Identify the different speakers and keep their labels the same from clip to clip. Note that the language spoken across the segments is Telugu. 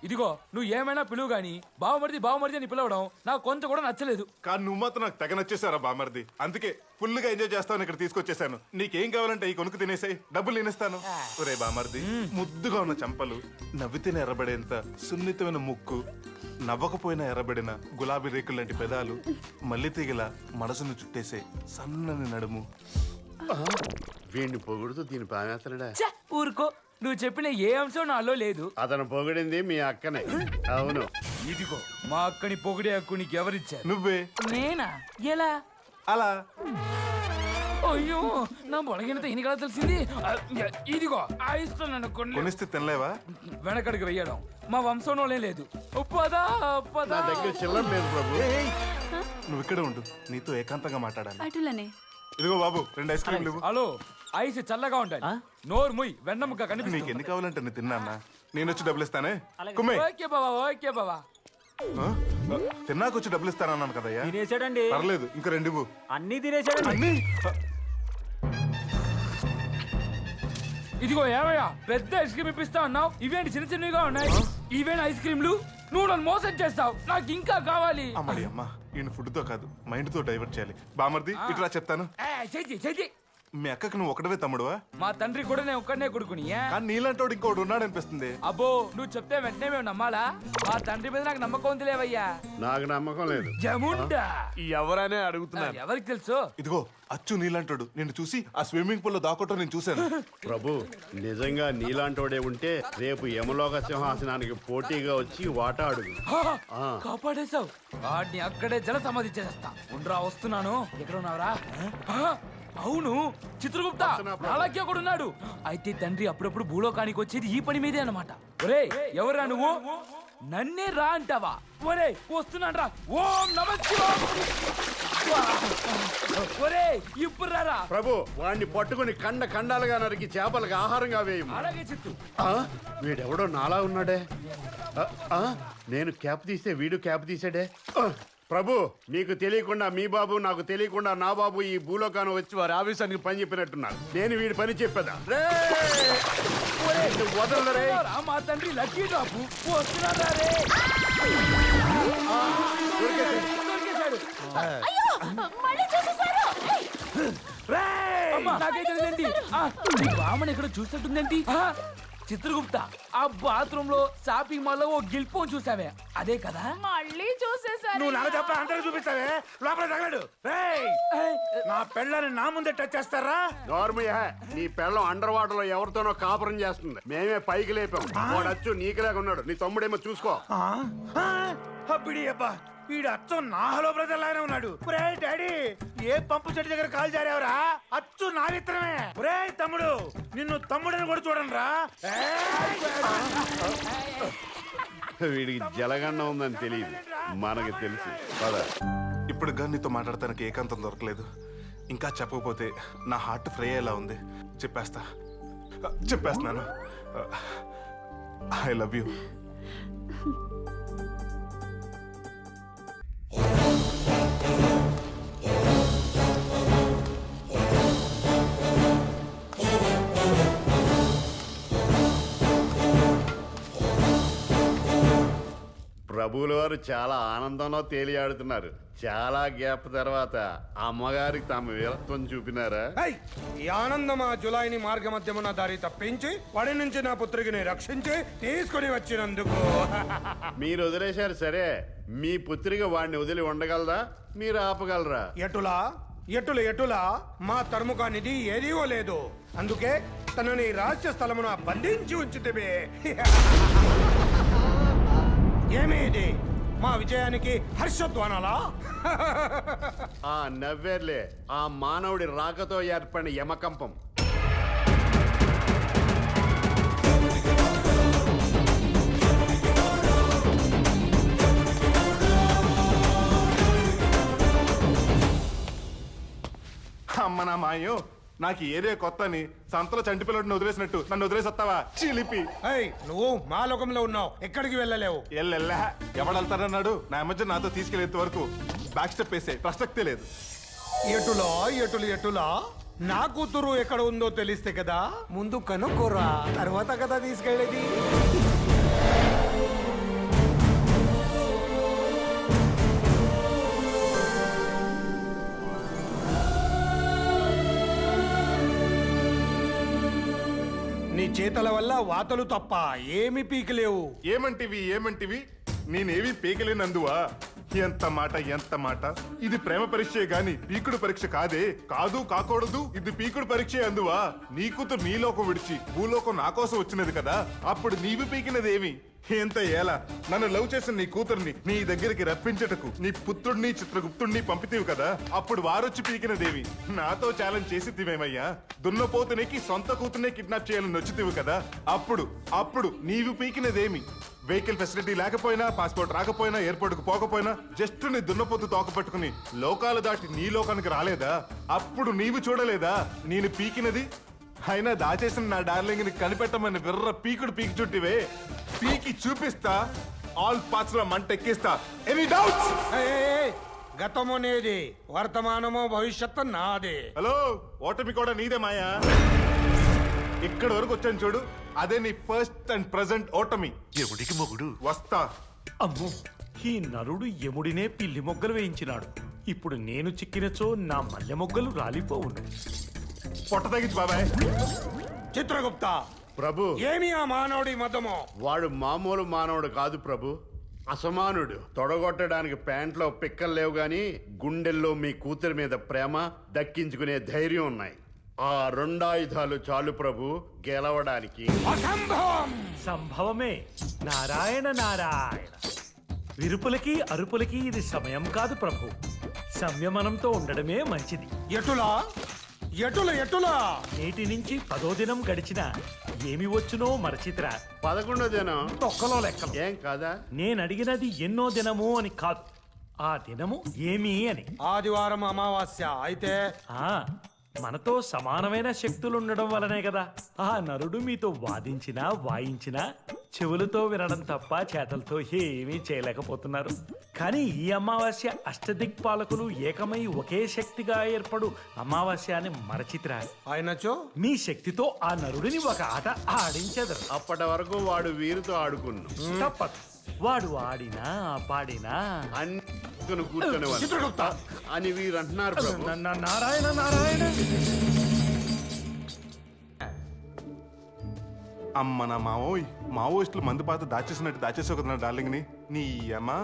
Speaker 1: ఇదిగో నువ్వు ఏమైనా పిలువు గాని బావమరిది అని పిలవడం నాకు కొంచెం కూడా నచ్చలేదు.
Speaker 2: కానీ నువ్వు మాత్రం నాకు తెగ నచ్చేసారా బామర్ది. అందుకే ఫుల్ గా ఎంజాయ్ చేస్తాను ఇక్కడ తీసుకొచ్చేసాను. నీకేం కావాలంటే ఈ కొనుక్కు తినేసాయి, డబ్బులు నేనిస్తాను. ఒరే బామర్ది, ముద్దుగా ఉన్న చంపలు, నవ్వితేనే ఎర్రబడేంత సున్నితమైన ముక్కు, నవ్వకపోయినా ఎర్రబడిన గులాబీ రేకులు లాంటి పెదాలు, మల్లి తీగల మనసును చుట్టేసే సన్నని నడుము.
Speaker 3: వీడిని పొగుడుతూ దీని పానేస్తాడా?
Speaker 1: ఊరుకో, నువ్వు చెప్పిన ఏ అంశం నాలో లేదు.
Speaker 3: అతను పొగిడింది మీ అక్కనే. అవును.
Speaker 1: ఇదిగో మా అక్కని పొగిడే హక్కు నీకు ఎవరిచ్చారు?
Speaker 2: నువ్వే.
Speaker 1: నేనా? ఎలా?
Speaker 2: అలా.
Speaker 1: అయ్యో, నా బొడగినత ఇన్ని కదా తెలిసింది. ఇదిగో ఆ ఇష్టం నన్ను
Speaker 2: కొనిస్తే తినలేవా?
Speaker 1: వెనకడికి వెయ్యడం మా వంశంలోనే లేదు. పదా పదా.
Speaker 3: నా దగ్గర చిల్లర లేదు ప్రభు.
Speaker 2: నువ్వు ఇక్కడ ఉండు, నీతో ఏకాంతంగా మాట్లాడాలి.
Speaker 4: అటులనే.
Speaker 2: ఇదిగో బాబు, 2 ఐస్ క్రీమ్లు ఇవ్వు.
Speaker 1: హలో, ఐస్ చల్లగా ఉండాలి. నోరు ముయ్, వెన్నముక్క
Speaker 2: నీకు
Speaker 1: కనిపిస్తుంది.
Speaker 2: ఎన్ని కావాలంటే నేను తిన్నా. నేను వచ్చి డబ్బులు ఇస్తానే. కుమ్మే.
Speaker 1: ఓకే బావా, ఓకే బావా.
Speaker 2: తిన్నాక వచ్చి డబ్బులు ఇస్తానన్నాను కదయ్యా.
Speaker 5: తినేసాడండి.
Speaker 2: పర్లేదు, ఇంకా 2 ఇవ్వు.
Speaker 5: అన్ని తినేసాడండి.
Speaker 2: అన్ని.
Speaker 1: ఇదిగో ఏమయ్యా, పెద్ద ఐస్ క్రీమ్ ఇప్పిస్తా అన్నావు, ఇవేంటి చిన్న చిన్నగా ఉన్నాయి? ఇవేనా ఐస్ క్రీమ్లు? నువ్వు నన్ను మోసం చేస్తావు, నాకు ఇంకా కావాలి.
Speaker 2: అమ్మడి అమ్మ, ఈయన ఫుడ్ తో కాదు మైండ్ తో డైవర్ట్ చేయాలి. బామర్ది, ఇట్లా చెప్తాను.
Speaker 1: చెయ్యి.
Speaker 2: మీ అక్కకి నువ్వు ఒకటవే తమ్ముడువా?
Speaker 1: మా తండ్రి కూడా నేను ఒక్కడనే కొడుకుని.
Speaker 2: కానీ నీలాంటోడు ఇంకోటి ఉన్నాడు అనిపిస్తుంది.
Speaker 1: అబ్బో, నువ్వు చెప్తే వెంటనే మేము నమ్మాలా? మా తండ్రి మీద నాకు నమ్మకం ఉందిలేవయ్యా.
Speaker 3: నాకు నమ్మకం లేదు.
Speaker 1: జముండా
Speaker 6: ఎవరనే అడుగుతున్నారు.
Speaker 1: ఎవరికి తెలుసు?
Speaker 2: ఇదిగో అచ్చు నీలాంటోడు. నిన్ను చూసి ఆ స్విమ్మింగ్ పూల్ లో దాకోవటం నేను చూశాను.
Speaker 3: ప్రభు, నిజంగా నీలాంటోడే ఉంటే రేపు యమలోక సింహాసనానికి పోటీగా వచ్చి వాటా అడుగు.
Speaker 1: కాపాడేశావు. వాడిని అక్కడే జల సమాధి చేస్తా. ఉండ్రా, వస్తున్నాను. ఎక్కడ ఉన్నావురా? అవును, చిత్రగుప్త అలాగే కూడా ఉన్నాడు. అయితే తండ్రి అప్పుడప్పుడు భూలోకానికి వచ్చేది ఈ పని మీదే అన్నమాట. ఒరే, ఎవరా నువ్వు? నన్నే రా అంటావా? ఒరే, వస్తున్నాను రా. ఓం నమః శివాయ. ఒరే, ఇప్పుడు రారా.
Speaker 3: ప్రభు, వాడిని పట్టుకుని ఖండాలుగా నరికి చేపలకు ఆహారంగా వేయము.
Speaker 1: అలాగే చిత్తు.
Speaker 3: వీడెవడో నాలా ఉన్నాడే. నేను క్యాప్ తీస్తే వీడు క్యాప్ తీసాడే. ప్రభు, మీకు తెలియకుండా మీ బాబు, నాకు తెలియకుండా నా బాబు ఈ భూలోకాన్ని వచ్చి వారి ఆఫీసానికి పని చెప్పినట్టున్నారు. నేను వీడి పని చెప్పేదా? వదలరే.
Speaker 1: మా తండ్రి లక్కీ డ్రాపు. వస్తున్నారా రే. బామని ఇక్కడ చూసినట్టుందేంటి? చిత్రగుప్త, ఆ బాత్రూమ్ లో షాపింగ్ మాల్ లో ఓ గిల్పోన్ చూసావే, అదే కదా?
Speaker 4: మళ్ళీ చూసేసారు.
Speaker 6: నువ్వు నాకు చెప్ప అందరూ చూపిస్తావే, లోపల తగలడు. నా పెళ్ళని నా ముందే టచ్ చేస్తారా?
Speaker 3: నార్మల్. నీ పెళ్ళం అండర్ వాటర్ లో ఎవరితోనో కాపురం చేస్తుంది. మేమే పైకి లేపాం. వాడచ్చు నీకులాగా ఉన్నాడు. నీ తమ్ముడేమో చూసుకో.
Speaker 6: అబ్బిడి అబ్బా, వీడు అచ్చం నా హలో బ్రదర్ లాగానే ఉన్నాడు. ఒరే డాడీ, ఏ పంపు చెట్టు దగ్గర కాల్ జారేవరా? అచ్చు నా విత్తనమే. ఒరే తమ్ముడు, నిన్ను తమ్ముడని కూడా చూడండి రా.
Speaker 3: వీడికి జలగండ ఉందని తెలియదు, మనకి తెలుసు. పద.
Speaker 2: ఇప్పుడు కానీ నీతో మాట్లాడటానికి ఏకాంతం దొరకలేదు. ఇంకా చెప్పకపోతే నా హార్ట్ ఫ్రై అయ్యేలా ఉంది. చెప్పేస్తున్నాను. I love you.
Speaker 3: ప్రభువుల వారు చాలా ఆనందంలో తేలియాడుతున్నారు. చాలా గ్యాప్ తర్వాత అమ్మగారికి తమ వీరత్వం చూపినారా?
Speaker 6: ఈ ఆనందం ఆ జులైని మార్గ మధ్యమున దారి తప్పించి వాడి నుంచి నా పుత్రికిని రక్షించి తీసుకుని వచ్చినందుకు.
Speaker 3: మీరు వదిలేశారు సరే, మీ పుత్రిక వాడిని వదిలి ఉండగలదా? మీరు ఆపగలరా?
Speaker 6: ఎటులా మా తరుముఖానిది ఏదీవో లేదు. అందుకే తనని రహస్య స్థలమున బంధించి ఉంచితే. ఏమేది మా విజయానికి హర్షధ్వానాలా?
Speaker 3: ఆ నవ్వేర్లే ఆ మానవుడి రాకతో ఏర్పడిన యమకంపం.
Speaker 2: అమ్మ నా మాయో, నాకు ఏరియా కొత్త అని సంతలో చంటిపిల్లడిని వదిలేసినట్టు నన్ను వదిలేసొస్తావా? చీలిపి.
Speaker 6: నువ్వు మా లోకంలో ఉన్నావు, ఎక్కడికి వెళ్ళలేవు.
Speaker 2: ఎల్లెల్లా ఎవడెళ్తారన్నాడు? నా మధ్య నాతో తీసుకెళ్లేంత వరకు బ్యాక్ స్టెప్ వేసే ప్రసక్తే లేదు.
Speaker 6: ఎటులా నా కూతురు ఎక్కడ ఉందో తెలిస్తే కదా ముందు కనుక్కోరా, తర్వాత కదా తీసుకెళ్ళేది. చేతల వల్ల వాతలు తప్ప ఏమి పీకలేవు.
Speaker 2: ఏమంటివి నేనేవి పీకలేనందువా? ఎంత మాట ఇది ప్రేమ పరీక్షే గాని పీకుడు పరీక్ష కాదే. కాకూడదు ఇది పీకుడు పరీక్షే అందువా? నీ కూతురు నీలోకం విడిచి భూలోకం నా కోసం వచ్చినది కదా, అప్పుడు నీవు పీకినదేమి? ఎంత ఏలా నన్ను లవ్ చేసిన నీ కూతుర్ని నీ దగ్గరికి రప్పించటకు నీ పుత్రుడిని చిత్రగుప్తుడిని పంపితేవి కదా, అప్పుడు వారొచ్చి పీకినదేవి? నాతో ఛాలెంజ్ చేసి తివేమయ్యా. దున్నపోతునికి సొంత కూతుర్నే కిడ్నాప్ చేయాలని నొచ్చితివి కదా, అప్పుడు నీవు పీకినదేమి? వెహికల్ ఫెసిలిటీ లేకపోయినా, పాస్పోర్ట్ రాకపోయినా, ఎయిర్పోర్ట్ కు పోకపోయినా, జస్ట్ నీ దున్నపోతు తోక పట్టుకుని లోకాలు దాటి నీ లోకానికి రాలేదా? అప్పుడు నీవు చూడలేదా నేను పీకినది? అయినా దాచేసిన నా డార్లింగ్ ని కనిపెట్టమని విర్ర పీకి చుట్టివే. పీకి చూపిస్తా, ఆల్ పార్ట్స్ లో మంట ఎక్కిస్తా. Any doubts?
Speaker 6: గతము నేది, వర్తమానము భవిష్యత్తు నాదే.
Speaker 2: హలో, ఓటమి కూడా నీదే మాయా. ఇక్కడ వరకు వచ్చాను చూడు, అదే నీ ఫస్ట్ అండ్ ప్రెసెంట్ ఓటమి.
Speaker 4: ఎముడికి మొగుడు
Speaker 2: వస్తా.
Speaker 5: అమ్మో, ఈ నరుడు యముడినే పిల్లి మొగ్గలు వేయించినాడు. ఇప్పుడు నేను చిక్కినచో నా మల్లె మొగ్గలు రాలిపోవును.
Speaker 2: పొట్ట తగ్గించు బాబాయ్.
Speaker 6: చిత్రగుప్త
Speaker 3: ప్రభు,
Speaker 6: ఏమి ఆ మానవుడి మతము?
Speaker 3: వాడు మామూలు మానవుడు కాదు ప్రభు, అసమానుడు. తొడగొట్టడానికి ప్యాంట్లో పిక్కలు లేవు గాని గుండెల్లో మీ కూతురి మీద ప్రేమ, దక్కించుకునే ధైర్యం ఉన్నాయి. ఆ రెండాయుధాలు చాలు ప్రభు గెలవడానికి.
Speaker 6: అసంభవం!
Speaker 5: సంభవమే. నారాయణ నారాయణ. విరుపులకి అరుపులకి ఇది సమయం కాదు ప్రభు. సంయమనంతో ఉండడమే మంచిది.
Speaker 6: ఎటులా ఎటులా?
Speaker 5: నేటి నుంచి 10వ దినం గడిచినా ఏమి వచ్చునో మరచిత్రా.
Speaker 3: 11వ దినం
Speaker 5: తొక్కలో లెక్కలు.
Speaker 3: ఏం కాదా?
Speaker 5: నేను అడిగినది ఎన్నో దినము అని కాదు, ఆ దినము ఏమి అని.
Speaker 6: ఆదివారం అమావాస్య అయితే
Speaker 5: ఆ మనతో సమానమైన శక్తులుండడం వలనే కదా ఆ నరుడు మీతో వాదించినా వాయించినా చెవులతో వినడం తప్ప చేతలతో ఏమీ చేయలేకపోతున్నారు. కానీ ఈ అమావాస్య అష్టదిక్పాలకులు ఏకమై ఒకే శక్తిగా ఏర్పడు అమావాస్య అని మరచిత్రా.
Speaker 6: ఆయనచో
Speaker 5: మీ శక్తితో ఆ నరుడిని ఒక ఆట ఆడించెదరు.
Speaker 3: అప్పటి వరకు వాడు వీరితో ఆడుకున్నాం.
Speaker 5: తప్పదు. వాడు ఆడినా పాడినా
Speaker 3: అన్ని కూర్చొని
Speaker 6: చిత్రగుప్త
Speaker 3: అని వీరు అంటున్నారు ప్రభు.
Speaker 5: నారాయణ నారాయణ.
Speaker 2: అమ్మ నా మావోయిస్టులు మందుపాత దాచేసావు కదా నా డార్లింగ్ ని. నీ అమ్మా,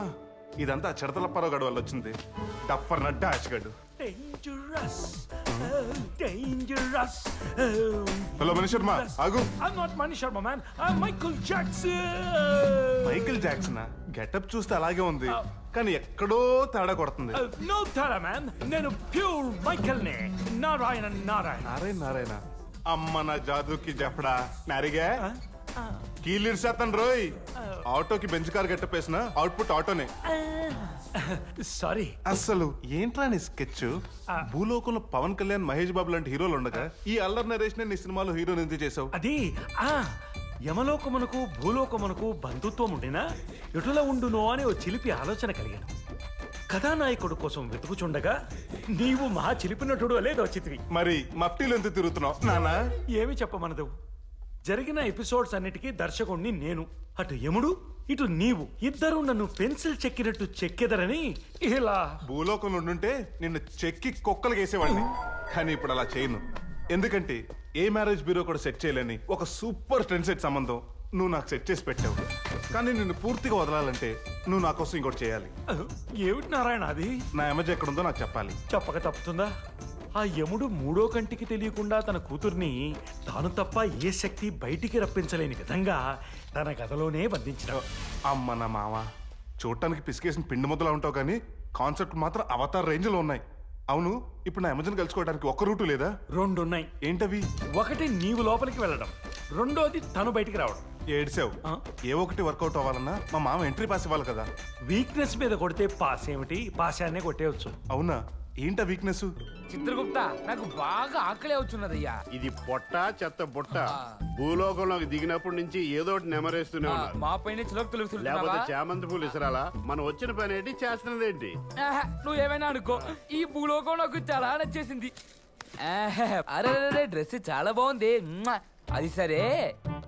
Speaker 2: ఇదంతా చిడతలప్పారావు గడు వల్ల వచ్చింది. Duffer నడ్డ ఆశగడ్డు.
Speaker 5: Dangerous, dangerous.
Speaker 2: Hello Mani Sharma, ఆగు.
Speaker 5: I'm not Mani Sharma, man. I'm Michael Jackson.
Speaker 2: Michael Jackson getup చూస్తే అలాగే ఉంది, కానీ ఎక్కడో తేడా కొడుతుంది.
Speaker 5: No tara, man. నేను ప్యూర్ మైకెల్ నే. నారాయణ నారాయణ.
Speaker 2: నారాయణ అమ్మ నా జాదుకి జఫడా నారిగా కీలిర్సేస్తాను రోయ్. ఆటోకి బెంచ్ కార్ గెట్టపేసిన అవుట్పుట్ ఆటోనే.
Speaker 5: సారీ.
Speaker 2: అసలు ఏంట్రా నీ స్కెచ్? భూలోకంలో పవన్ కళ్యాణ్, మహేష్ బాబు లాంటి హీరోలు ఉండగా ఈ అల్లరి నరేష్ నీ సినిమాలో హీరోని ఎందుకు చేసావు?
Speaker 5: అది యమలోకమునకు భూలోకమునకు బంధుత్వం ఉండినా ఎటులా ఉండునో అని ఓ చిలిపి ఆలోచన కలిగాను. కథానాయకుడు కోసం వెతుకుచుండగా నీవు మహా చిలిపి నటుడు అలేదో చిత్వి.
Speaker 2: మరి మఫ్టీలు ఎంత తిరుగుతున్నావు నానా?
Speaker 5: ఏమి చెప్పమనదు. జరిగిన ఎపిసోడ్స్ అన్నిటికీ దర్శకుణ్ణి నేను, అటు యముడు ఇటు నీవు ఇద్దరు నన్ను పెన్సిల్ చెక్కినట్టు చెక్కెదరని ఇలా.
Speaker 2: భూలోకంలో ఉండుంటే నిన్ను చెక్కి కుక్కలు వేసేవాడిని, కానీ ఇప్పుడు అలా చేయను. ఎందుకంటే ఏ మ్యారేజ్ బ్యూరో కూడా సెట్ చేయలేని ఒక సూపర్ ట్రెండ్ సెట్ సంబంధం నువ్వు నాకు సెట్ చేసి పెట్టావు. కానీ నిన్ను పూర్తిగా వదలాలంటే నువ్వు నా కోసం ఇంకోటి చేయాలి.
Speaker 5: ఏమిటి నారాయణ అది?
Speaker 2: నా ఎమర్జీ ఎక్కడుందో నాకు చెప్పాలి.
Speaker 5: చెప్పక తప్పుతుందా? ఆ యముడు మూడో కంటికి తెలియకుండా తన కూతుర్ని తాను తప్ప ఏ శక్తి బయటికి రప్పించలేని విధంగా తన గదిలోనే బంధించిన.
Speaker 2: అమ్మ నా మామ, చూడటానికి పిసికేసిన పిండి ముద్దలా ఉంటావు కానీ కాన్సెప్ట్ మాత్రం అవతార్ రేంజ్ లో ఉన్నాయి. అవును, ఇప్పుడు నా ఎమర్జెన్ కలుసుకోవడానికి ఒక్క రూటు లేదా?
Speaker 5: రెండున్నాయి.
Speaker 2: ఏంటవి?
Speaker 5: ఒకటి నీవు లోపలికి వెళ్ళడం, రెండోది తను బయటికి రావడం.
Speaker 2: ఏడ్సావు. ఏ ఒకటి వర్కౌట్ అవ్వాలన్నా మా మామ ఎంట్రీ పాస్ ఇవ్వాలి కదా.
Speaker 5: వీక్నెస్ మీద కొడితే పాస్ ఏమిటి, పాశాన్నే కొట్టేయచ్చు.
Speaker 2: అవునా? ఏంటా వీక్నెస్?
Speaker 1: చిత్రగుప్త, నాకు బాగా ఆకలి అవుతున్నదయ్యా.
Speaker 3: ఇది పొట్ట చెత్త బుట్ట. భూలోకంలోకి దిగినప్పటి నుంచి ఏదో ఒకటి నెమరేస్తూనే ఉన్నారు.
Speaker 1: మా పైన చిలకలు
Speaker 3: లేకపోతే చామంతి పూలు ఇసరాలా? మనం వచ్చిన పని ఏంటి, చేస్తున్నది ఏంటి?
Speaker 1: నువ్వు ఏమైనా అనుకో, ఈ భూలోకం నాకు చాలా నచ్చేసింది. అరే డ్రెస్ చాలా బాగుంది. అది సరే,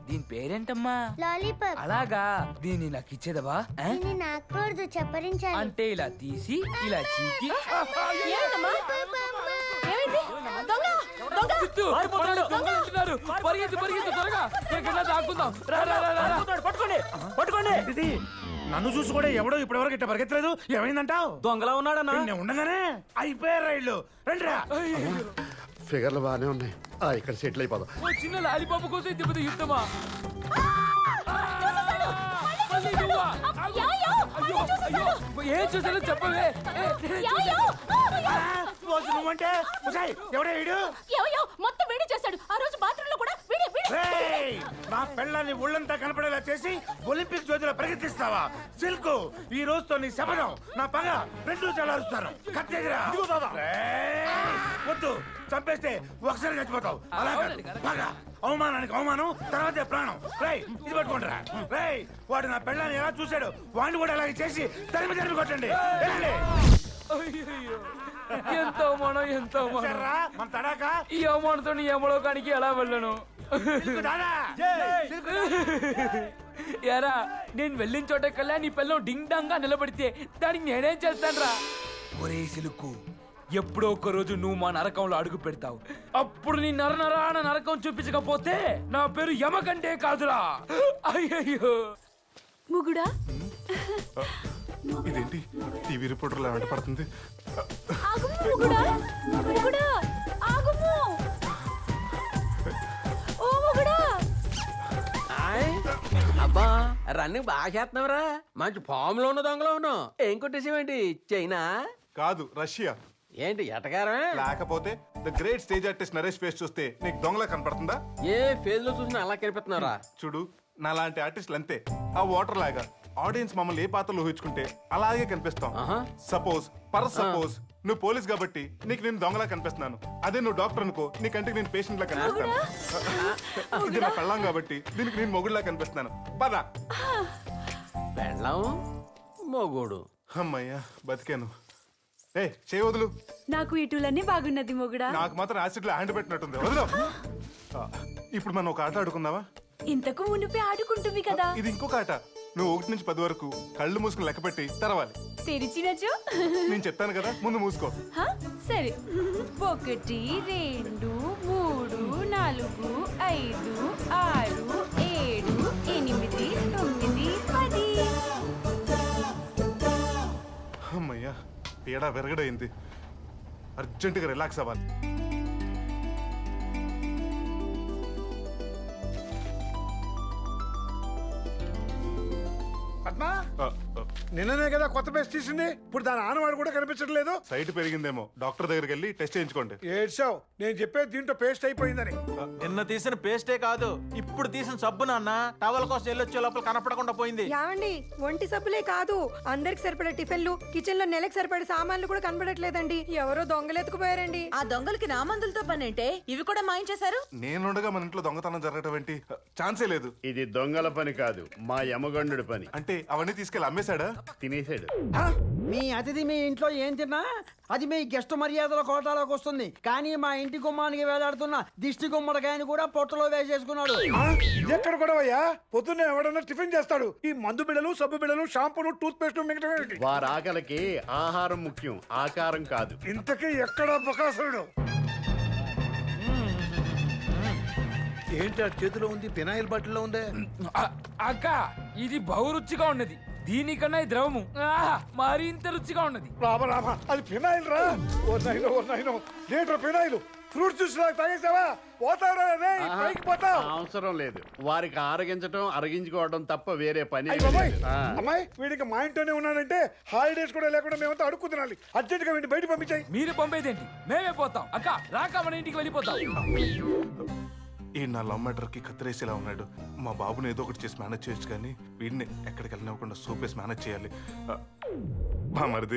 Speaker 1: దీని పేరేంటమ్మా?
Speaker 7: లాలీపాప్.
Speaker 1: అలాగా, దీన్ని నాకు ఇచ్చేదవా?
Speaker 7: దీన్ని నాకూడదు, చెప్పరించాలి.
Speaker 1: అంటే ఇలా తీసి ఇలా చీకి.
Speaker 7: ఏంటమ్మా? ఏమైంది? దొంగ!
Speaker 1: చిత్తు, మనల్ని దొంగలు అంటున్నారు. పరిగెత్తు పరిగెత్తు త్వరగా, ఎక్కడైనా దాక్కుందాం. రా, రా, రా, రా, రా.
Speaker 5: పట్టుకోండి పట్టుకోండి.
Speaker 6: ఇది నన్ను చూసి కూడా ఎవడో ఇప్పటివరకు ఇట్ట పరిగెత్తలేదు. ఏమైందంటావు?
Speaker 5: దొంగలా ఉన్నాడన్నా.
Speaker 6: నేను ఉండగానే అయిపోయారు రైళ్ళు. రండిరా.
Speaker 3: ఫిగర్లు బాగానే ఉన్నాయి. ఇక్కడ సెటిల్ అయిపోదాం.
Speaker 1: ఓ చిన్న లాలిపాపు కోసం ఇంత పెద్ద యుద్ధమా? మళ్ళీ నువ్వా? ఆగు. అయ్యో, అయ్యో. ఏం చూసానో చెప్పవే.
Speaker 6: రోజు నువ్వంటే ఉసాయ్, ఎవడే వీడు?
Speaker 4: ఏవయ్యో, మొత్తం వీడి చేశాడు. ఆ రోజు బాత్రూమ్ లో కూడా వీడే వీడే.
Speaker 6: రేయ్, నా పెళ్ళాన్ని ఒళ్ళంతా కనపడేలా చేసి ఒలింపిక్ జ్యోతిలో ప్రగతిస్తావా? సిల్క్, ఈ రోజుతో నీ శపథం, నా పగ రెండు చలారుస్తాను. కత్తెదిరా. వద్దు, చంపేస్తే ఒకసారి చచ్చిపోతావు. అలా కాదు. పగ, అవమానానికి అవమానం, తర్వాతే ప్రాణం. రేయ్, ఇది పట్టుకుంటారా? రేయ్, వాడు నా పెళ్ళాన్ని ఎలా చూశాడు, వాడిని కూడా అలాగే చేసి తరిమి తరిమి కొట్టండి. వెళ్ళండి.
Speaker 1: అయ్యయ్యో. ఎంత అవమానం, ఎంత అవమానం.
Speaker 6: చూశారా మన తడాకా?
Speaker 1: ఈ అవమానంతో నీ యమలోకానికి ఎలా వెళ్ళను?
Speaker 6: సిల్క్ దాదా. సిల్క్
Speaker 1: యారా, నేను వెళ్ళిన చోట కల్లా నీ పిల్లం డింగ్ డాంగ్ గా నిలబడితే దానికి నేనేం చేస్తానురా? ఒరే సిలుకు, ఎప్పుడో ఒక రోజు నువ్వు మా నరకంలో అడుగు పెడతావు. అప్పుడు నీ నరనరాన నరకం చూపించకపోతే నా పేరు యమకంటే కాదురా. అయ్యయ్యో.
Speaker 4: ముగుడా,
Speaker 2: ఇదేంటి టీవీ రిపోర్టర్లా వెంట పడుతుంది?
Speaker 4: ఆగుము ముగుడా. ముగుడా, ఆగుము. ఓ ముగుడా.
Speaker 8: అబ్బా రన్నింగ్ బాగా చేస్తున్నావురా. మంచి ఫామ్ లో ఉన్న దొంగలో ఉన్నావు. ఏం కొట్టేసావేంటి? చైనా?
Speaker 2: కాదు, రష్యా.
Speaker 8: ఏంటి ఎటకారమే?
Speaker 2: లేకపోతే the great stage artist Naresh face చూస్తే నీకు దొంగలా కనపడుతుందా?
Speaker 8: ఏ ఫేజ్ లో చూసినా అలా కనిపిస్తున్నారా?
Speaker 2: చూడు, నా లాంటి ఆర్టిస్టులు అంతే. ఆ వాటర్ లాగా ఆడియన్స్ మమ్మల్ని ఏ పాత్రలో ఊహించుకుంటే అలాగే కనిపిస్తాం. సపోజ్ సపోజ్ నువ్వు పోలీస్ కాబట్టి నీకు నేను దొంగలా కనిపిస్తున్నాను. అదే నువ్వు డాక్టర్ అనుకో, నీ కంటికి నేను పేషెంట్ లా కనిపిస్తాను. ఇది నా పెళ్ళాం కాబట్టి దీనికి నేను మొగుడులా కనిపిస్తున్నాను. పదా.
Speaker 8: పెళ్ళాం మొగుడు.
Speaker 2: అమ్మయ్యా, బతికాను. ఏ చేయి వదులు.
Speaker 4: నాకు ఇటులన్నీ బాగున్నది మొగుడా.
Speaker 2: నాకు మాత్రం యాసిడ్ లో హ్యాండ్ పెట్టినట్టుంది. వదులు. ఇప్పుడు మనం ఒక ఆట ఆడుకుందామా?
Speaker 4: ఇంతకు మునిపే ఆడుకుంటుంది కదా.
Speaker 2: ఇది ఇంకొక ఆట. నువ్వు 1 నుంచి 10 వరకు కళ్ళు మూసుకుని లెక్క పెట్టి తెరవాలి.
Speaker 4: తెరిచినచో
Speaker 2: నేను చెప్తాను కదా, ముందు మూసుకో.
Speaker 4: సరే. 1 2 3 4 5 6 7 8 9 10.
Speaker 2: అమ్మయ్యా, పీడా విరగడైంది. అర్జెంటుగా రిలాక్స్ అవ్వాలి.
Speaker 6: పద్మా,
Speaker 2: ఆ, ఆ,
Speaker 6: నిన్ననే కదా కొత్త పేస్ట్ తీసింది. ఇప్పుడు దాని ఆనవాడు కూడా కనిపించట్లేదు.
Speaker 2: సైట్ పెరిగిందేమో. డాక్టర్ దగ్గరికి వెళ్ళి టెస్ట్ చేయించుకోండి.
Speaker 6: ఏడ్చావు, నేను చెప్పేది దీంట్లో పేస్ట్ అయిపోయిందని.
Speaker 9: నిన్న తీసిన పేస్టే కాదు, ఇప్పుడు తీసిన సబ్బు నాన్న టవల్ కోసం వెళ్ళొచ్చే లోపల కనపడకుండా పోయింది.
Speaker 10: యావండి, ఒంటి సబ్బులే కాదు, అందరికి సరిపడే టిఫిన్లు, కిచెన్ లో నెలకు సరిపడే సామాన్లు కూడా కనపడట్లేదండి. ఎవరో దొంగలు ఎత్తుకుపోయారండి.
Speaker 11: ఆ దొంగలకి నా మందులతో పనేంటే? ఇవి కూడా మాయించేశారు.
Speaker 2: నేనుండగా మన ఇంట్లో దొంగతనం జరగటం ఏంటి? ఛాన్సే లేదు.
Speaker 3: ఇది దొంగల పని కాదు, మా యమగండు పని.
Speaker 2: అంటే అవన్నీ తీసుకెళ్ళి అమ్మేశాడా?
Speaker 3: తినేసాడు.
Speaker 12: మీ అతిథి మీ ఇంట్లో ఏం తిన్నా అది మీ గెస్ట్ మర్యాదల కోటాలోకి వస్తుంది. కానీ మా ఇంటి గుమ్మానికి వేలాడుతున్న దిష్టి గుమ్మడికాయని కూడా పొట్టలో వేసేసుకున్నాడు.
Speaker 6: ఎక్కడ కూడా అయ్యా, పొద్దున్నే ఎవడన్నా టిఫిన్ చేస్తాడు. ఈ మందు బిళ్ళలు, సబ్బు బిళ్ళలు, షాంపూలు, టూత్ పేస్ట్ మిగతా
Speaker 3: వారి ఆకలికి ఆహారం ముఖ్యం, ఆకారం కాదు.
Speaker 6: ఇంతకీ ఎక్కడ బకాసుడు? ఏంటి ఆ చేతిలో ఉంది? ఫినాయిల్ బాటిల్లో ఉందే.
Speaker 1: అక్క, ఇది బహు రుచిగా ఉన్నది. దీనికన్నా ఈ ద్రవము మరింత రుచిగా ఉన్నది.
Speaker 6: రామా, అది ఫినాయిల్ రా. ఓ నైనో లీటర్ ఫినాయిల్. ఫ్రూట్ జ్యూస్ తాగేసావా? పోతావురా, పైకి పోతావు.
Speaker 3: అవసరం లేదు, వారికి ఆరగించడం అరగించుకోవడం తప్ప వేరే పని లేదు.
Speaker 6: అమ్మాయి, వీడికి మా ఇంట్లోనే ఉన్నాడంటే హాలిడేస్ కూడా లేకుండా మేమంతా అడుక్కు తినాలి. అర్జెంట్ గా వీడిని బయట పంపించాయి.
Speaker 1: మీరు పంపేదేంటి? మేమే పోతాం. అక్క రాక మన ఇంటికి వెళ్ళిపోతాం.
Speaker 2: ఈ నా లవ్ మ్యాటర్ కి కత్తిరేసేలా ఉన్నాడు. మా బాబుని ఏదో ఒకటి చేసి మేనేజ్ చేయొచ్చు, కానీ వీడిని ఎక్కడికి వెళ్ళనివ్వకుండా సోపేసి మేనేజ్ చేయాలి. బామర్ది.